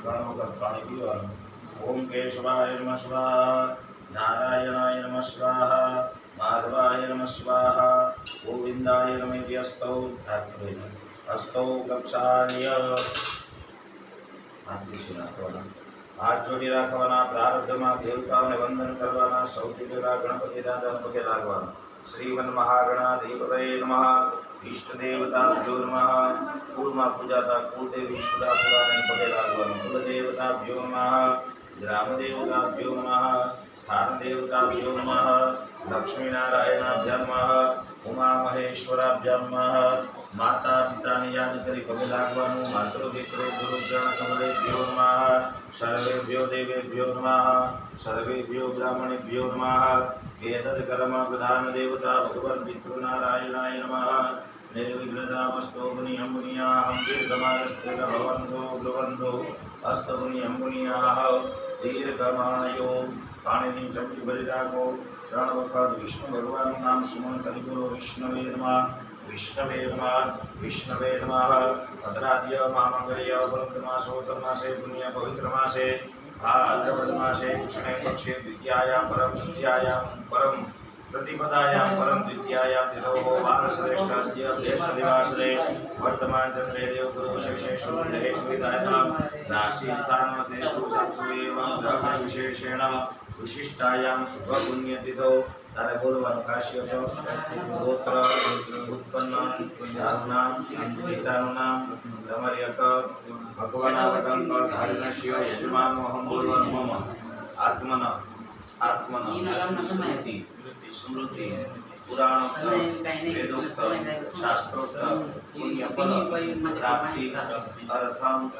ત્રણ વખત પાણી પીવાનું. ઓમ કેશવાય નમઃ સ્વાહા, નારાયણાય નમઃ સ્વાહા, માધવાય નમઃ સ્વાહા, ગોવિંદાય નમઃ અસ્તૌ અસ્તૌ કક્ષાય. હાથ જોડી રાખવાના. પ્રારબ્ધમાં દેવતાઓને વંદન કરવાના. સૌથી પહેલા ગણપતિ દાદાને પગે લાગવાના. શ્રીમન મહાગણાધિપતયે નમઃ. ઈષ્ટ દેવતાભ્યો નમઃ. કુળમાં પૂજાતા કુળદેવી સુરાપુરાને પગે લાગવાનું. કુલદેવતાભ્યો નમઃ. ગ્રામ દેવતાભ્યો નમઃ. સ્થાન દેવતાભ્યો નમઃ. લક્ષ્મીનારાયણાભ્યામ નમઃ. ઉમા મહેશ્વરાભ્યામ નમઃ. માતા પિતાને યાદ કરી પગે લાગવાનું. માતૃ પિતૃ ગુરુજન કમલેભ્યો નમઃ. સર્વેભ્યો દેવેભ્યો નમઃ. સર્વેભ્યો બ્રાહ્મણેભ્યો નમઃ. વેદર કર્મ પ્રધાન દેવતા ભગવાન પિતૃનારાયણાય નમઃ. निर्विघ्नतामस्तोमुनि अम्बुनियाहं दीर्घमानस्तेन भवन्तो ब्रुवन्तो अस्तमुनि अम्बुनियाः दीर्घमायो. पाणिनी चमकी भरी રાખો. ત્રણ વખત વિષ્ણુ ભગવાનનું નામ સુમન કરી બોલો. વિષ્ણવે નમઃ, વિષ્ણવે નમઃ, વિષ્ણવે નમઃ. ભદ્રાદ્ય મહામંગલ્ય પરમમાસોત્તમ માસે પુણ્ય પવિત્ર માસે ભાદ્રપદ માસે કૃષ્ણે પક્ષે દ્વિતીયાયામ પરમ દ્વિતીયાયામ પરમ प्रतिपदायां परम द्वितीयायां तिथौ बालश्रेष्ठाद्य बृहस्पतिवासरे वर्तमान चंद्रे देवगुरु शेषेषु ग्रहेषु विधायतां नासीतानतेषु संसु एवं ग्रह विशेषेण विशिष्टायां शुभ पुण्यतिथौ. तारे बोलવાનું કાશ્યપ ગોત્ર ઉત્પન્ન નામ પિતાનું નામ તમારી અક ભગવાનના વતન પર ધારીને શિવ યજમાનનો હમ બોલવાનું. મમ આત્મન આત્મન સ્મૃતિ સ્મૃતિ પુરાણોક્ત વેદોક્ત શાસ્ત્રોક્ત પુણ્ય ફલ પ્રાપ્તિ અર્થમ